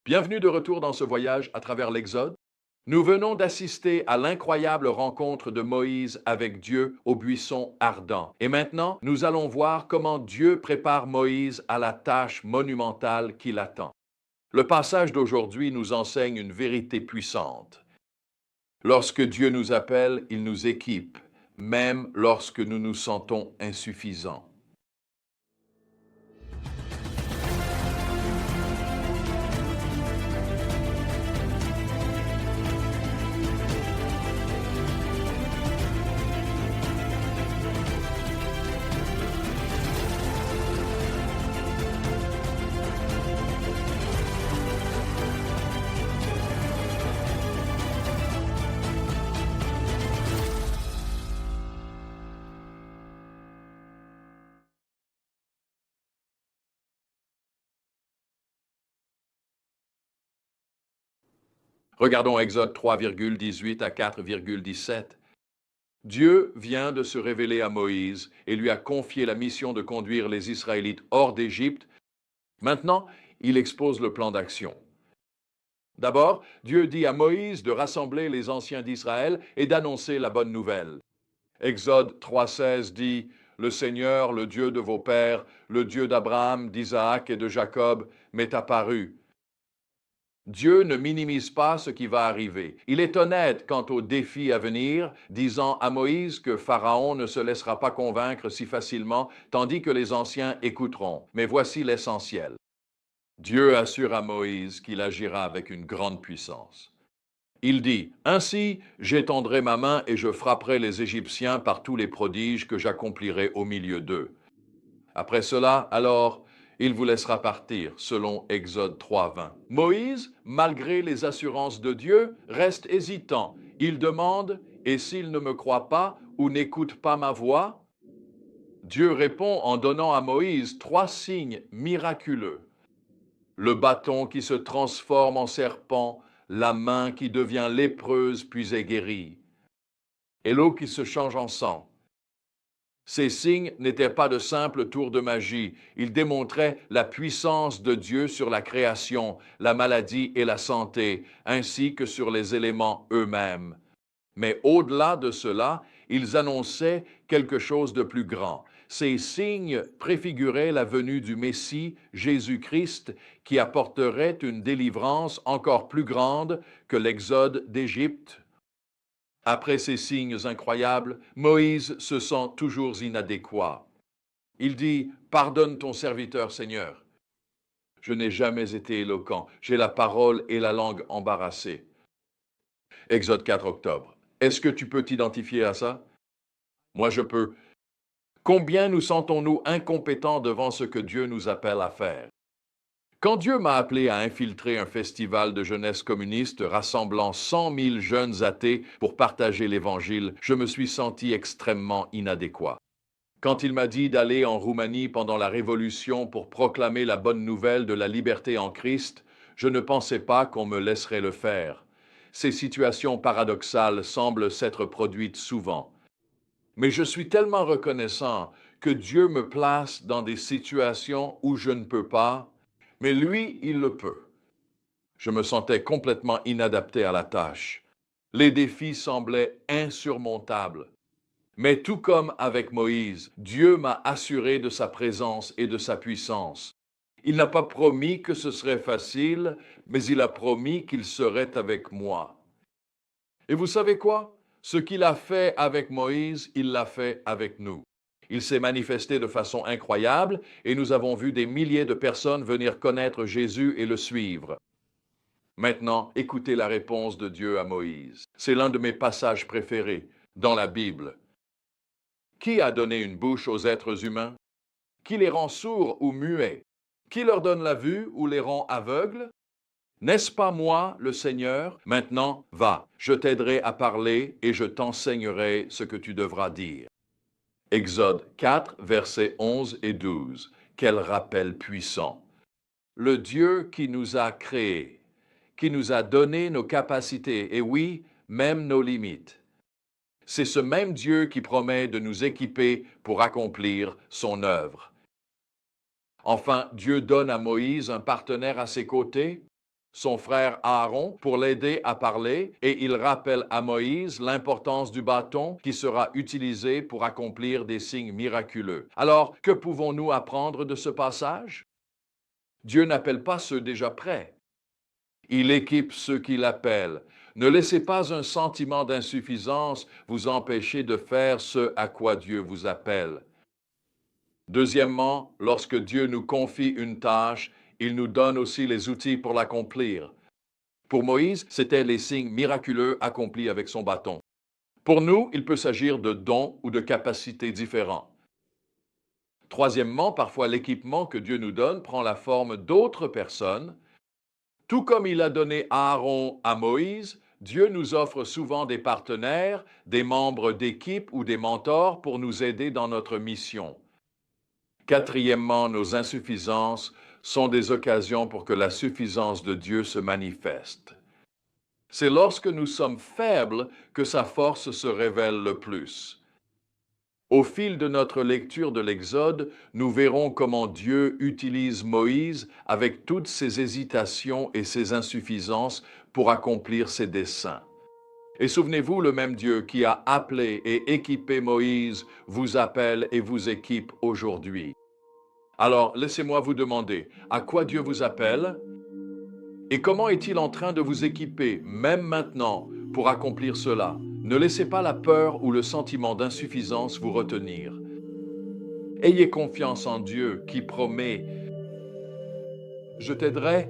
Bienvenue de retour dans ce voyage à travers l'Exode. Nous venons d'assister à l'incroyable rencontre de Moïse avec Dieu au buisson ardent. Et maintenant, nous allons voir comment Dieu prépare Moïse à la tâche monumentale qui l'attend. Le passage d'aujourd'hui nous enseigne une vérité puissante. Lorsque Dieu nous appelle, il nous équipe, même lorsque nous nous sentons insuffisants. Regardons Exode 3,18 à 4,17. Dieu vient de se révéler à Moïse et lui a confié la mission de conduire les Israélites hors d'Égypte. Maintenant, il expose le plan d'action. D'abord, Dieu dit à Moïse de rassembler les anciens d'Israël et d'annoncer la bonne nouvelle. Exode 3,16 dit: Le Seigneur, le Dieu de vos pères, le Dieu d'Abraham, d'Isaac et de Jacob, m'est apparu. Dieu ne minimise pas ce qui va arriver. Il est honnête quant aux défis à venir, disant à Moïse que Pharaon ne se laissera pas convaincre si facilement, tandis que les anciens écouteront. Mais voici l'essentiel. Dieu assure à Moïse qu'il agira avec une grande puissance. Il dit: Ainsi, j'étendrai ma main et je frapperai les Égyptiens par tous les prodiges que j'accomplirai au milieu d'eux. Après cela, alors, il vous laissera partir, selon Exode 3,20. Moïse, malgré les assurances de Dieu, reste hésitant. Il demande: Et s'il ne me croit pas ou n'écoute pas ma voix? Dieu répond en donnant à Moïse 3 signes miraculeux. Le bâton qui se transforme en serpent, la main qui devient lépreuse puis est guérie, et l'eau qui se change en sang. Ces signes n'étaient pas de simples tours de magie, ils démontraient la puissance de Dieu sur la création, la maladie et la santé, ainsi que sur les éléments eux-mêmes. Mais au-delà de cela, ils annonçaient quelque chose de plus grand. Ces signes préfiguraient la venue du Messie, Jésus-Christ, qui apporterait une délivrance encore plus grande que l'exode d'Égypte. Après ces signes incroyables, Moïse se sent toujours inadéquat. Il dit: Pardonne ton serviteur, Seigneur. Je n'ai jamais été éloquent, j'ai la parole et la langue embarrassées. Exode 4 octobre. Est-ce que tu peux t'identifier à ça? Moi, je peux. Combien nous sentons-nous incompétents devant ce que Dieu nous appelle à faire? Quand Dieu m'a appelé à infiltrer un festival de jeunesse communiste rassemblant 100 000 jeunes athées pour partager l'Évangile, je me suis senti extrêmement inadéquat. Quand il m'a dit d'aller en Roumanie pendant la Révolution pour proclamer la bonne nouvelle de la liberté en Christ, je ne pensais pas qu'on me laisserait le faire. Ces situations paradoxales semblent s'être produites souvent. Mais je suis tellement reconnaissant que Dieu me place dans des situations où je ne peux pas, mais lui, il le peut. Je me sentais complètement inadapté à la tâche. Les défis semblaient insurmontables. Mais tout comme avec Moïse, Dieu m'a assuré de sa présence et de sa puissance. Il n'a pas promis que ce serait facile, mais il a promis qu'il serait avec moi. Et vous savez quoi? Ce qu'il a fait avec Moïse, il l'a fait avec nous. Il s'est manifesté de façon incroyable et nous avons vu des milliers de personnes venir connaître Jésus et le suivre. Maintenant, écoutez la réponse de Dieu à Moïse. C'est l'un de mes passages préférés dans la Bible. Qui a donné une bouche aux êtres humains? Qui les rend sourds ou muets? Qui leur donne la vue ou les rend aveugles? N'est-ce pas moi, le Seigneur? Maintenant, va, je t'aiderai à parler et je t'enseignerai ce que tu devras dire. Exode 4, versets 11 et 12. Quel rappel puissant! Le Dieu qui nous a créés, qui nous a donné nos capacités et oui, même nos limites. C'est ce même Dieu qui promet de nous équiper pour accomplir son œuvre. Enfin, Dieu donne à Moïse un partenaire à ses côtés. son frère Aaron, pour l'aider à parler, et il rappelle à Moïse l'importance du bâton qui sera utilisé pour accomplir des signes miraculeux. Alors, que pouvons-nous apprendre de ce passage? Dieu n'appelle pas ceux déjà prêts. Il équipe ceux qu'il appelle. Ne laissez pas un sentiment d'insuffisance vous empêcher de faire ce à quoi Dieu vous appelle. Deuxièmement, lorsque Dieu nous confie une tâche, il nous donne aussi les outils pour l'accomplir. Pour Moïse, c'étaient les signes miraculeux accomplis avec son bâton. Pour nous, il peut s'agir de dons ou de capacités différents. Troisièmement, parfois l'équipement que Dieu nous donne prend la forme d'autres personnes. Tout comme il a donné Aaron à Moïse, Dieu nous offre souvent des partenaires, des membres d'équipe ou des mentors pour nous aider dans notre mission. Quatrièmement, nos insuffisances sont des occasions pour que la suffisance de Dieu se manifeste. C'est lorsque nous sommes faibles que sa force se révèle le plus. Au fil de notre lecture de l'Exode, nous verrons comment Dieu utilise Moïse avec toutes ses hésitations et ses insuffisances pour accomplir ses desseins. Et souvenez-vous, le même Dieu qui a appelé et équipé Moïse vous appelle et vous équipe aujourd'hui. Alors, laissez-moi vous demander, à quoi Dieu vous appelle? Et comment est-il en train de vous équiper, même maintenant, pour accomplir cela? Ne laissez pas la peur ou le sentiment d'insuffisance vous retenir. Ayez confiance en Dieu qui promet « Je t'aiderai